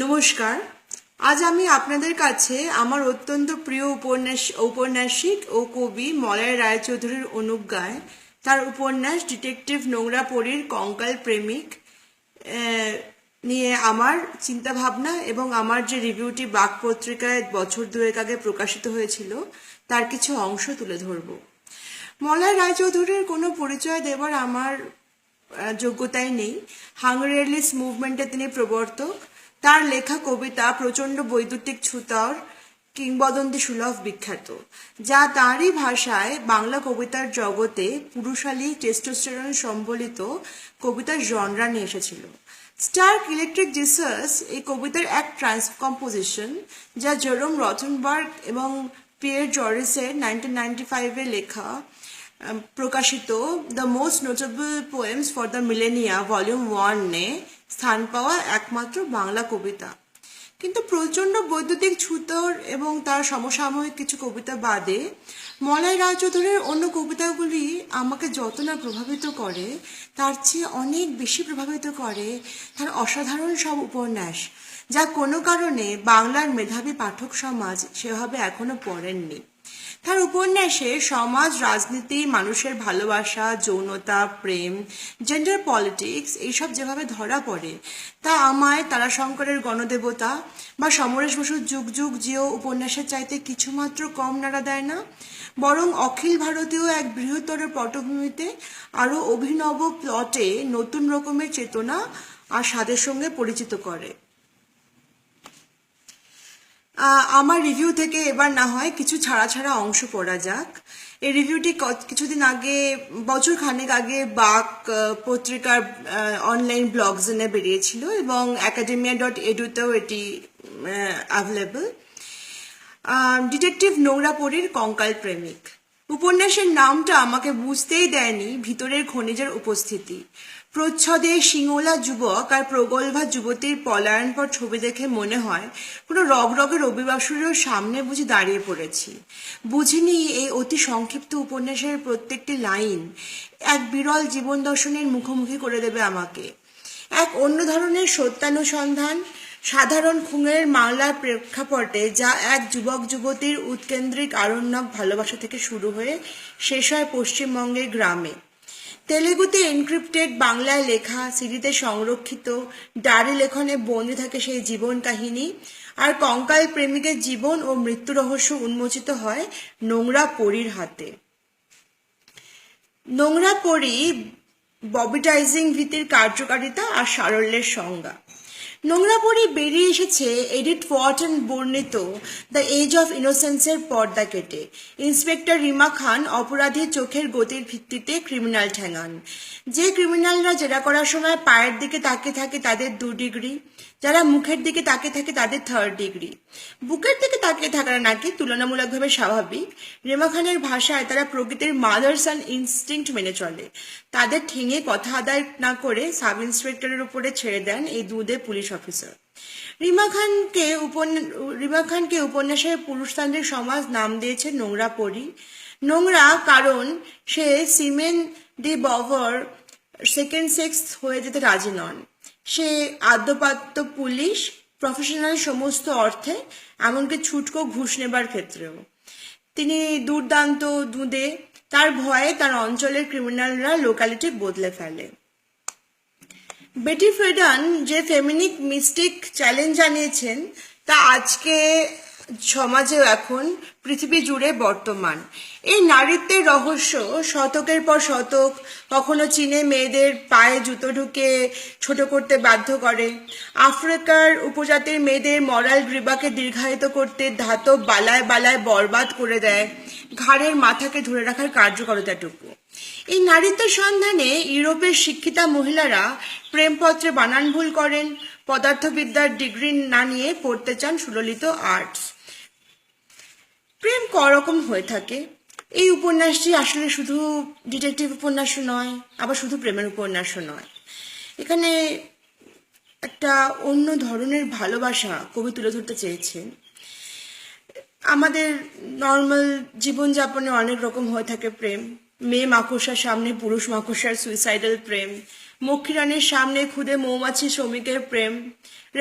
নমস্কার। আজ আমি আপনাদের কাছে আমার অত্যন্ত প্রিয় ঔপন্যাসিক ও কবি মলয় রায়চৌধুরীর অনুজ্ঞায় তার উপন্যাস ডিটেকটিভ নোংরা পরীর কঙ্কাল প্রেমিক নিয়ে আমার চিন্তাভাবনা এবং আমার যে রিভিউটি বাক পত্রিকায় বছর দুয়েক আগে প্রকাশিত হয়েছিল তার কিছু অংশ তুলে ধরব। মলয় রায়চৌধুরীর কোনো পরিচয় দেবার আমার যোগ্যতাই নেই। হাঙ্গেরিয়ানিস্ট মুভমেন্টের তিনি প্রবর্তক। তার লেখা কবিতা প্রচণ্ড বৈদ্যুতিক ছুতর, কিংবদন্তি সুলভ বিখ্যাত, যা তাঁরই ভাষায় বাংলা কবিতার জগতে পুরুষালী টেস্টোস্টেরন সম্বলিত কবিতার জনরা নিয়ে এসেছিল। স্টার্ক ইলেকট্রিক জিসাস এই কবিতার এক ট্রান্সকম্পোজিশন, যা জেরোম রথেনবার্গ এবং পিয়ের জরিসের 1995-এ লেখা প্রকাশিত the most notable poems for the millennia volume 1-এ স্থান পাওয়া একমাত্র বাংলা কবিতা। কিন্তু প্রচণ্ড বৈদ্যুতিক ছুতোর এবং তার সমসাময়িক কিছু কবিতা বাদে মলয় রায়চৌধুরীর অন্য কবিতাগুলি আমাকে যত না প্রভাবিত করে, তার চেয়ে অনেক বেশি প্রভাবিত করে তার অসাধারণ সব উপন্যাস, যা কোনো কারণে বাংলার মেধাবী পাঠক সমাজ সেভাবে এখনো পড়েননি। তার উপন্যাসে সমাজ, রাজনীতি, মানুষের ভালোবাসা, যৌনতা, প্রেম, জেন্ডার পলিটিক্স এইসব যেভাবে ধরা পড়ে, তা আমায় তারাশঙ্করের গণদেবতা বা সমরেশ বসুর যুগ যুগ জিও উপন্যাসের চাইতে কিছুমাত্র কম নাড়া দেয় না, বরং অখিল ভারতীয় এক বৃহত্তর পটভূমিতে আরও অভিনব প্লটে নতুন রকমের চেতনা আর স্বাদের সঙ্গে পরিচিত করে। আমার রিভিউ থেকে এবার না হয় কিছু ছাড়া ছাড়া অংশ পড়া যাক। এই রিভিউটি কিছুদিন আগে, বছর খানেক আগে বাক পত্রিকার অনলাইন ব্লগজনে বেরিয়েছিল এবং academia.edu-তেও এটি অ্যাভেলেবল। ডিটেকটিভ নোংরা পরীর কঙ্কাল প্রেমিক উপন্যাসের নামটা আমাকে বুঝতেই দেয়নি ভিতরের খনিজের উপস্থিতি। প্রচ্ছদে সিঙোলা যুবক আর প্রগল্ভা যুবতীর পলায়নপর ছবি দেখে মনে হয় কোনো রগরগের অভিবাসীর সামনে বুঝি দাঁড়িয়ে পড়েছি। বুঝিনি এই অতি সংক্ষিপ্ত উপন্যাসের প্রত্যেকটি লাইন এক বিরল জীবন দর্শনের মুখোমুখি করে দেবে আমাকে। এক অন্য ধরনের সত্যানুসন্ধান, সাধারণ খুনের মামলার প্রেক্ষাপটে, যা এক যুবক যুবতীর উৎকেন্দ্রিক আরণ্যক ভালোবাসা থেকে শুরু হয়ে শেষ হয় পশ্চিমবঙ্গের গ্রামে। তেলেগুতে এনক্রিপ্টেড, বাংলায় লেখা, সিডিতে সংরক্ষিত, ডায়েরি লেখনে বন্দী থাকে সেই জীবন কাহিনী। আর কঙ্কাল প্রেমিকের জীবন ও মৃত্যু রহস্য উন্মোচিত হয় নোংরা পরীর হাতে। নোংরা পরী ববিটাইজিং ভীতির কার্যকারিতা আর সারল্যের সংজ্ঞা। নোংরা পরী বেরিয়ে এসেছে এডিথ ওয়াটন বর্ণিত দ্য এজ অফ ইনোসেন্সের পর্দা কেটে। ইন্সপেক্টর রিমা খান অপরাধীর চোখের গতির ভিত্তিতে ক্রিমিনাল ঠেঙান। যে ক্রিমিনালরা জেরা করার সময় পায়ের দিকে তাকিয়ে থাকে তাদের 2 ডিগ্রি, যারা মুখের দিকে তাকিয়ে থাকে তাদের 3rd ডিগ্রি। বুকের দিকে তাকিয়ে থাকাটা নাকি তুলনামূলকভাবে স্বাভাবিক। রিমা খানের ভাষায় তারা প্রকৃতির মাদার্স অ্যান্ড ইনস্টিংক্ট মেনে চলে। তাদের ঠেঙে কথা আদায় না করে সাব ইন্সপেক্টরের উপরে ছেড়ে দেন এই দুধে পুলিশ অফিসার। রিমা খানকে উপন্যাসের পুরুষতান্ত্রিক সমাজ নাম দিয়েছে নোংরা পরী। নোংরা কারণ সে সিমেন ডি বভর সেকেন্ড সেক্স হয়ে যেতে রাজি নন। সে আদ্যপাত্য পুলিশ, প্রফেশনাল সমস্ত অর্থে, এমনকি ছুটকো ঘুষ নেবার ক্ষেত্রেও। তিনি দুর্দান্ত দুঁদে। তার ভয়ে তার অঞ্চলের ক্রিমিনালরা লোকালিটি বদলে ফেলে। বেটি ফ্রেডান যে ফেমিনিক মিস্টিক চ্যালেঞ্জ জানিয়েছেন, তা আজকে সমাজেও এখন পৃথিবী জুড়ে বর্তমান। এই নারীত্বের রহস্য শতকের পর শতক কখনো চীনে মেয়েদের পায়ে জুতো ঢুকে ছোট করতে বাধ্য করে, আফ্রিকার উপজাতির মেয়েদের মরাল গ্রীবাকে দীর্ঘায়িত করতে ধাতব বালায় বালায় বরবাদ করে দেয় ঘাড়ের মাথাকে ধরে রাখার কার্যকরিতাটুকু। এই নারীত্বের সন্ধানে ইউরোপের শিক্ষিতা মহিলারা প্রেমপত্রে বানান ভুল করেন, পদার্থবিদ্যার ডিগ্রি না নিয়ে পড়তে চান সুললিত আর্টস। প্রেম করকম হয়ে থাকে। এই উপন্যাসটি আসলে শুধু ডিটেকটিভ উপন্যাসও নয়, আবার শুধু প্রেমের উপন্যাসও নয়। এখানে একটা অন্য ধরনের ভালোবাসা কবি তুলে ধরতে চেয়েছেন। আমাদের নর্মাল জীবনযাপনে অনেক রকম হয়ে থাকে প্রেম। মেয়ে মাকড়সার সামনে পুরুষ মাকড়সার সুইসাইডাল প্রেম, মক্ষীরানীর সামনে খুদে মৌমাছি শ্রমিকের প্রেম,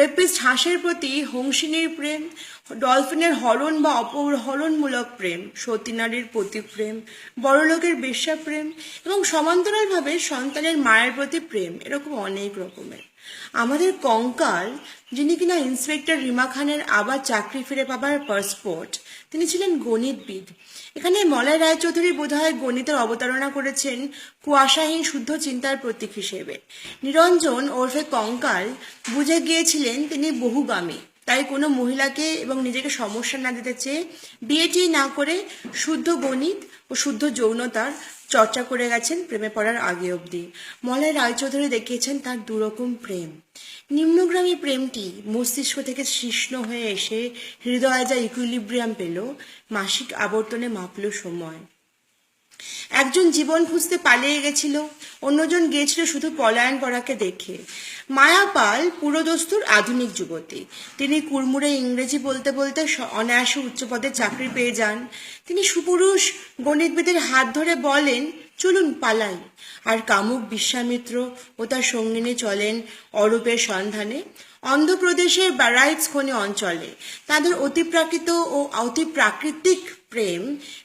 রেপিস্ট হাঁসের প্রতি হংসিনীর প্রেম, ডলফিনের হরণ বা অপহরণমূলক প্রেম, সতী নারীর প্রতি প্রেম, বড়লোকের বেশ্যা প্রেম এবং সমান্তরালভাবে সন্তানের মায়ের প্রতি প্রেম, এরকম অনেক রকমের। আমাদের কঙ্কাল, যিনি কিনা ইন্সপেক্টর রিমা খানের আবার চাকরি ফিরে পাবার পাসপোর্ট, তিনি ছিলেন গণিতবিদ। এখানে মলয় রায়চৌধুরী বোধহয় গণিতের অবতারণা করেছেন কুয়াশাহীন শুদ্ধ চিন্তার প্রতীক হিসেবে। নিরঞ্জন ওরফে কঙ্কাল বুঝে গিয়েছিলেন তিনি বহুগামী, তাই কোনো মহিলাকে এবং নিজেকে সমস্যা না দিতে চেয়ে বিয়েটি না করে শুদ্ধ গণিত ও শুদ্ধ যৌনতার চর্চা করে গেছেন প্রেমে পড়ার আগে অবধি। মলয় রায়চৌধুরী দেখিয়েছেন তার দুরকম প্রেম। নিম্নগ্রামী প্রেমটি মস্তিষ্ক থেকে শিষ্ণ হয়ে এসে হৃদয়ে যা ইকুইলিব্রিয়াম পেল, মাসিক আবর্তনে মাপল সময়। একজন জীবন খুঁজতে পালিয়ে গেছিল, অন্যজন গিয়েছিল শুধু পলায়ন পড়াকে দেখে। মায়া পাল পুরোদস্তুর আধুনিক যুবতী। তিনি কুড়মুড়ে ইংরেজি বলতে বলতে অনায়াসে উচ্চপদে চাকরি পেয়ে যান। তিনি সুপুরুষ গণিতবিদের হাত ধরে বলেন, চলুন পালাই। আর কামুক বিশ্বামিত্র ও তার সঙ্গিনী চলেন অরূপের সন্ধানে অন্ধ্রপ্রদেশের বারাইটস খনি অঞ্চলে। তাদের অতিপ্রাকৃত ও অতিপ্রাকৃতিক প্রেম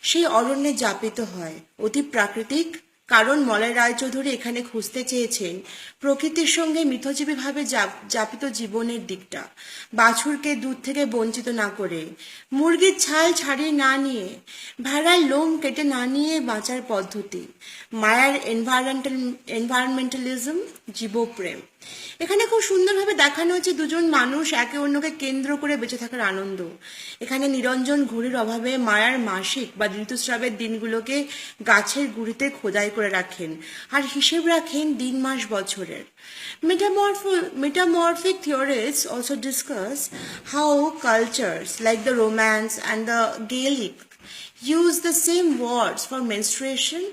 সেই অরণ্যে যাপিত হয়। অতি প্রাকৃতিক কারণ মলয় রায়চৌধুরী এখানে খুঁজতে চেয়েছেন প্রকৃতির সঙ্গে মিথজীবীভাবে যাপিত জীবনের দিকটা, বাছুরকে দুধ থেকে বঞ্চিত না করে, মুরগির ছাল ছাড়িয়ে না নিয়ে, ভেড়ার লোম কেটে না নিয়ে বাঁচার পদ্ধতি, মায়ার এনভায়রনমেন্টালিজম, জীবপ্রেম। এখানে খুব সুন্দরভাবে দেখানো হচ্ছে দুজন মানুষ একে অন্যকে কেন্দ্র করে বেঁচে থাকার আনন্দ। এখানে নিরঞ্জন ঘড়ির অভাবে মায়ার মাসিক বা ঋতুস্রাবের দিনগুলোকে গাছের গুঁড়িতে খোদাই করে রাখেন আর হিসেব রাখেন দিন মাস বছরের। Metamorphic theorists also discuss how cultures like the Romance and the Gaelic use the same words for menstruation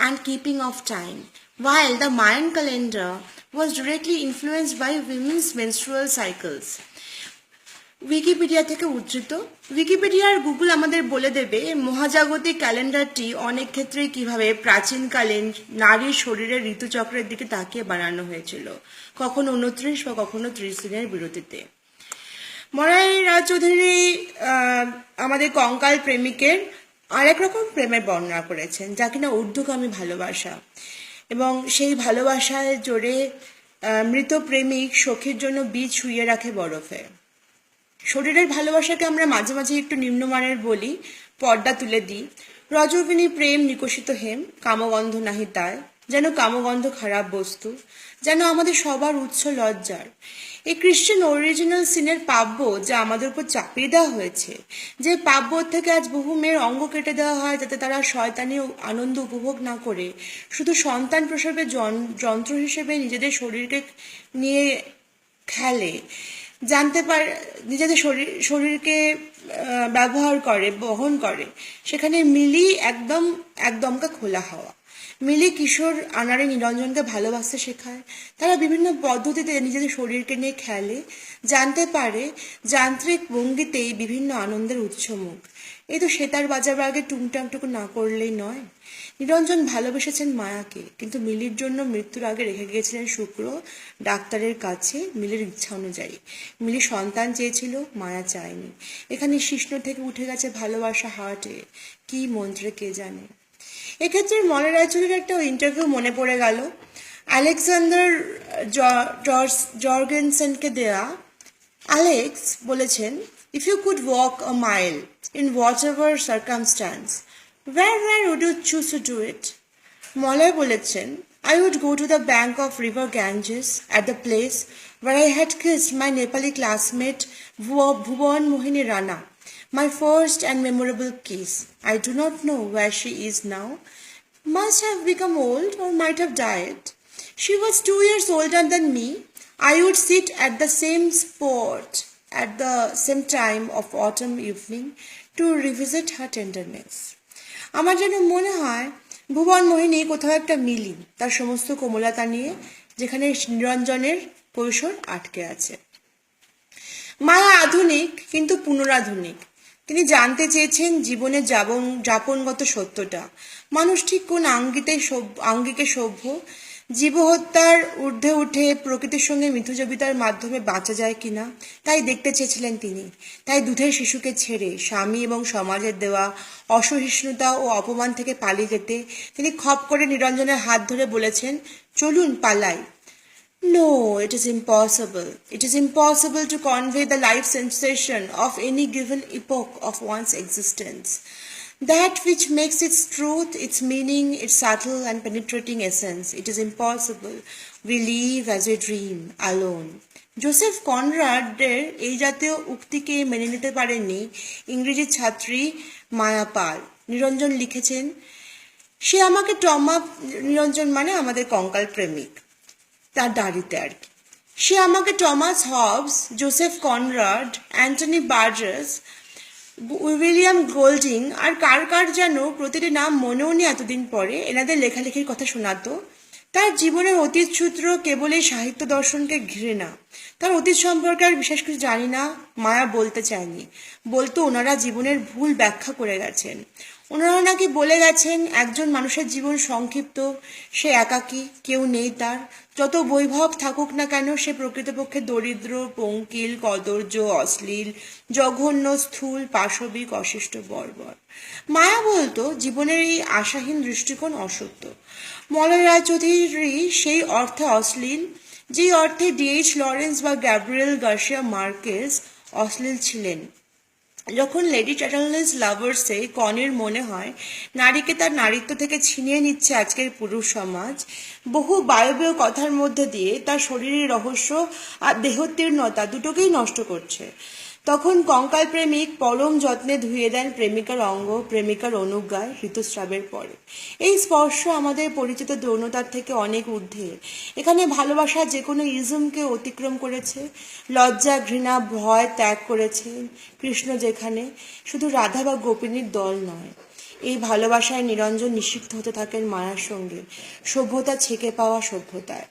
and keeping of time, while the Mayan calendar was directly influenced by women's menstrual cycles. Wikipedia থেকে উদ্ধৃত। Wikipedia আর Google আমাদের বলে দেবে মহাজাগতিক ক্যালেন্ডারটি অনেক ক্ষেত্রেই কিভাবে প্রাচীনকালীন নারীর শরীরের ঋতুচক্রের দিকে তাকিয়ে বানানো হয়েছিল, কখনো 29 বা কখনো 30 দিনের বিরতিতে। মলয় রায়চৌধুরী আমাদের কঙ্কাল প্রেমিকের আরেক রকম প্রেমের বর্ণনা করেছেন, যা কিনা ঊর্ধ্বগামী ভালোবাসা, এবং সেই ভালোবাসায় জোরে মৃত প্রেমিক সখীর জন্য বীজ শুইয়ে রাখে বরফে। শরীরের ভালোবাসাকে আমরা মাঝে মাঝে একটু নিম্নমানের বলি, পর্দা তুলে দিই। রজবিনী প্রেম নিকশিত হেম, কামগন্ধ নাহি তাই, যেন কামগন্ধ খারাপ বস্তু, যেন আমাদের সবার উৎস লজ্জার। এই ক্রিশ্চিয়ান অরিজিনাল সিনের পাব্য যা আমাদের উপর চাপিয়ে দেওয়া হয়েছে, যে পাব্য থেকে আজ বহু মেয়ের অঙ্গ কেটে দেওয়া হয় যাতে তারা শয়তানি আনন্দ উপভোগ না করে শুধু সন্তান প্রসবের যন্ত্র হিসেবে নিজেদের শরীরকে নিয়ে খেলে, জানতে পারে নিজেদের শরীরকে ব্যবহার করে, বহন করে। সেখানে মিলি একদমকা খোলা হাওয়া। মিলি কিশোর আনারে নিরঞ্জনকে ভালোবাসতে শেখায়। তারা বিভিন্ন পদ্ধতিতে নিজেদের শরীরকে নিয়ে খেলে, জানতে পারে যান্ত্রিক ভঙ্গিতেই বিভিন্ন আনন্দের উৎসমুখ। এই তো সেতার বাজাবার আগে টুংটাংটুকু না করলেই নয়। নিরঞ্জন ভালোবেসেছেন মায়াকে, কিন্তু মিলির জন্য মৃত্যুর আগে রেখে গিয়েছিলেন শুক্র ডাক্তারের কাছে মিলির ইচ্ছা অনুযায়ী। মিলি সন্তান চেয়েছিল, মায়া চায়নি। এখানে শিষ্ণ থেকে উঠে গেছে ভালোবাসা হার্টে, কি মন্ত্রে কে জানে। এক্ষেত্রে মলয় রায়চৌধুরীর একটা ইন্টারভিউ মনে পড়ে গেল, আলেকজান্ডার জর্গেনসেনকে দেয়া। অ্যালেক্স বলেছেন, if you could walk a mile in whatever circumstance, where would you choose to do it? Malay বলেছেন, I would go to the bank of river Ganges at the place where I had kissed my Nepali classmate Bhuvan Mohini Rana, my first and memorable kiss. I do not know where she is now. Must have become old or might have died. She was 2 years older than me. I would sit at the same spot at the same time of autumn evening to revisit her tenderness. আমার যেন মনে হয় ভুবন মোহিনী কোথাও একটা মিলি, তার সমস্ত কোমলতা নিয়ে, যেখানে নিরঞ্জনের কৈশোর আটকে আছে। মায়া আধুনিক কিন্তু পুনরাধুনিক। তিনি জানতে চেয়েছেন জীবনের যাপনগত সত্যটা, মানুষ ঠিক কোন আঙ্গিকে সভ্য, জীবহত্যার ঊর্ধ্বে উঠে প্রকৃতির সঙ্গে মিথুজবিতার মাধ্যমে বাঁচা যায় কিনা তাই দেখতে চেয়েছিলেন তিনি। তাই দুধের শিশুকে ছেড়ে স্বামী এবং সমাজের দেওয়া অসহিষ্ণুতা ও অপমান থেকে পালিয়ে যেতে তিনি খপ করে নিরঞ্জনের হাত ধরে বলেছেন, চলুন পালাই। No, it is impossible. It is impossible to convey the life sensation of any given epoch of one's existence. That which makes its truth, its meaning, its subtle and penetrating essence. It is impossible. We live as we dream, alone. Joseph কনরাডের এই জাতীয় উক্তিকে মেনে নিতে পারেননি ইংরেজি ছাত্রী মায়া পাল। নিরঞ্জন লিখেছেন, সে আমাকে নিরঞ্জন মানে আমাদের কঙ্কাল প্রেমিক, তার দাড়িতে আর কি। সে আমাকে Thomas Hobbes, Joseph Conrad, Anthony Burgess, William Golding আর কার কার যেন প্রতিটি নাম মনেও নেই এতদিন পরে এনাদের লেখালেখির কথা শোনাতো। তার জীবনের অতীত সূত্র কেবল এই সাহিত্য দর্শনকে ঘিরে না। তার অতীত সম্পর্কে আর বিশেষ কিছু জানি না মায়া বলতে চায়নি। বলতো ওনারা জীবনের ভুল ব্যাখ্যা করে গেছেন। ওনারা নাকি বলে গেছেন একজন মানুষের জীবন সংক্ষিপ্ত, সে একাকী, কেউ নেই তার। যত বৈভব থাকুক না কেন সে প্রকৃতপক্ষে দরিদ্র, পঙ্কিল, কদর্য, অশ্লীল, জঘন্য, স্থূল, পাশবিক, অশিষ্ট, বর্বর। মায়া বলতো জীবনের এই আশাহীন দৃষ্টিকোণ অসত্য। মলয় রায়চৌধুরী সেই অর্থে অশ্লীল, যেই অর্থে ডি.এইচ. লরেন্স বা গ্যাব্রিয়েল গার্সিয়া মার্কেস অশ্লীল ছিলেন। যখন লেডি চ্যাটারলেস লাভার্সে কনের মনে হয় নারীকে তার নারীত্ব থেকে ছিনিয়ে নিচ্ছে আজকের পুরুষ সমাজ, বহু বায়বীয় কথার মধ্যে দিয়ে তার শরীরের রহস্য আর দেহোত্তীর্ণতা দুটোকেই নষ্ট করছে, তখন কঙ্কাল প্রেমিক পরম যত্নে ধুয়ে দেন প্রেমিকার অঙ্গ, প্রেমিকার অনুজ্ঞায় ঋতুস্রাবের পরে। এই স্পর্শ আমাদের পরিচিত যৌনতার থেকে অনেক ঊর্ধ্বে। এখানে ভালোবাসা যে কোনো ইজমকে অতিক্রম করেছে, লজ্জা, ঘৃণা, ভয় ত্যাগ করেছেন কৃষ্ণ, যেখানে শুধু রাধা বা গোপিনীর দল নয়। এই ভালোবাসায় নিরঞ্জন নিষিদ্ধ হতে থাকেন মায়ার সঙ্গে, সভ্যতা ছেকে পাওয়া সভ্যতায়।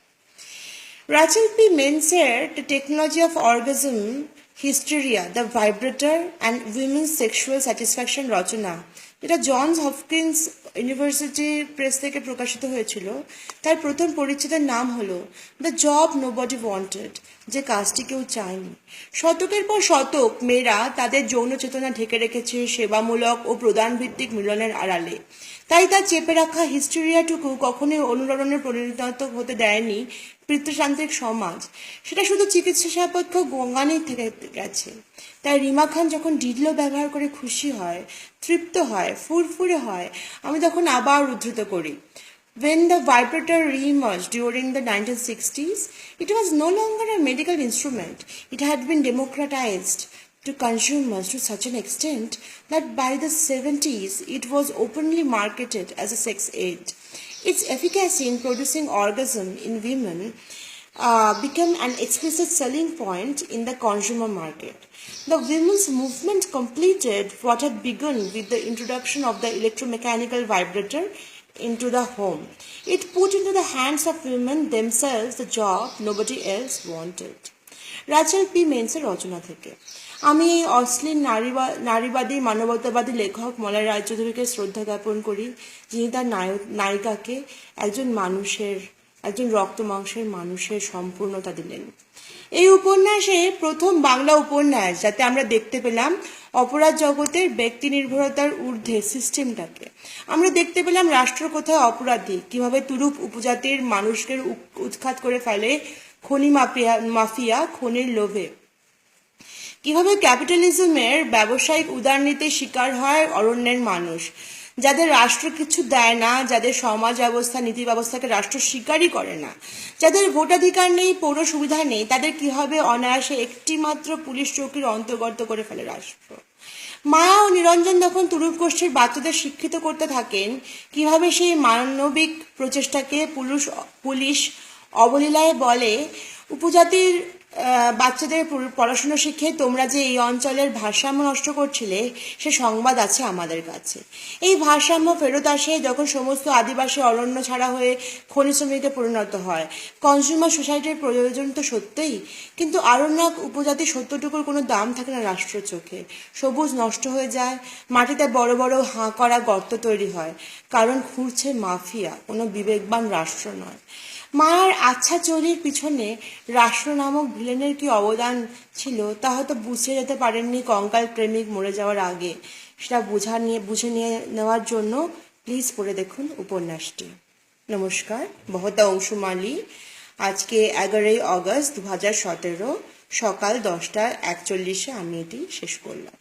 Rachel P. Menzer, The Technology of Orgasm, Hysteria, The Vibrator and Women's Sexual Satisfaction রচনা, যেটা জনস হপকিন্স ইউনিভার্সিটি প্রেস থেকে প্রকাশিত হয়েছিল, তার প্রথম পরিচ্ছেদের নাম হলো দ্য জব নোবডি ওয়ান্টেড, যে কাজটি কেউ চায়নি। শতকের পর শতক মেয়েরা তাদের যৌন চেতনা ঢেকে রেখেছে সেবামূলক ও প্রদানভিত্তিক মিলনের আড়ালে। তাই তার চেপে রাখা হিস্টেরিয়াটুকু কখনোই অনুরণনে পরিণত হতে দেয়নি পিতৃতান্ত্রিক সমাজ। সেটা শুধু চিকিৎসা সাপেক্ষ গঙ্গানেই থেকে গেছে। তাই রিমা খান যখন ডিডলো ব্যবহার করে খুশি হয়, তৃপ্ত হয়, ফুরফুরে হয়, আমি তখন আবার উদ্ধৃত করি, When the vibrator re-emerged during the 1960s, it was no longer a medical instrument. It had been democratized to consumers to such an extent that by the 70s it was openly marketed as a sex aid. Its efficacy in producing orgasm in women became an explicit selling point in the consumer market. The women's movement completed what had begun with the introduction of the electromechanical vibrator into the home. It put into the hands of women themselves the job nobody else wanted. Rachel P মেন্সের রচনা থেকে। আমি এই অশ্লীল নারীবাদী মানবতাবাদী লেখক মলয় রায়চৌধুরীকে শ্রদ্ধা জ্ঞাপন করি, যিনি তার নায়িকাকে একজন রক্ত মাংসের মানুষের সম্পূর্ণতা দিলেন। এই উপন্যাসে প্রথম বাংলা উপন্যাস যাতে আমরা দেখতে পেলাম অপরাধ জগতের ব্যক্তি নির্ভরতার ঊর্ধ্বে সিস্টেমটাকে। আমরা দেখতে পেলাম রাষ্ট্র কোথায় অপরাধী, কিভাবে তুরুপ উপজাতির মানুষকে উৎখাত করে ফেলে খনি মাফিয়া খনির লোভে, কিভাবে ক্যাপিটালিজমের ব্যবসায়িক উদারনীতির শিকার হয় অরণ্যের মানুষ, যাদের রাষ্ট্র কিছু দেয় না, যাদের সমাজ ব্যবস্থা নীতি ব্যবস্থাকে রাষ্ট্র স্বীকারই করে না, যাদের ভোটাধিকার নেই, পৌর সুবিধা নেই, তাদের কিভাবে অনায়াসে একটি মাত্র পুলিশ চৌকির অন্তর্গত করে ফেলে রাষ্ট্র। মায়া ও নিরঞ্জন যখন তুরুপ গোষ্ঠীর বাচ্চাদের শিক্ষিত করতে থাকেন, কিভাবে সেই মানবিক প্রচেষ্টাকে পুলিশ অবলীলায় বলে, উপজাতির বাচ্চাদের পড়াশুনো শিখে তোমরা যে এই অঞ্চলের ভারসাম্য নষ্ট করছিলে সে সংবাদ আছে আমাদের কাছে। এই ভারসাম্য ফেরত আসে যখন সমস্ত আদিবাসী অরণ্য ছাড়া হয়ে খনি শ্রমিকে পরিণত হয়। কনজিউমার সোসাইটির প্রয়োজন তো সত্যিই, কিন্তু আরণ্যক উপজাতি সত্যটুকুর কোনো দাম থাকে না রাষ্ট্রের চোখে। সবুজ নষ্ট হয়ে যায়, মাটিতে বড় বড় হাঁ করা গর্ত তৈরি হয়, কারণ খুঁড়ছে মাফিয়া, কোনো বিবেকবান রাষ্ট্র নয়। মায়ার আচ্ছা চুরির পিছনে রাষ্ট্র নামক ভিলেনের কি অবদান ছিল তা হয়তো বুঝে যেতে পারেননি কঙ্কাল প্রেমিক মরে যাওয়ার আগে। সেটা বুঝে নিয়ে নেওয়ার জন্য প্লিজ পড়ে দেখুন উপন্যাসটি। নমস্কার, মহতা অংশুমালী। আজকে 11ই অগস্ট 2017 সকাল 10:41 আমি এটি শেষ করলাম।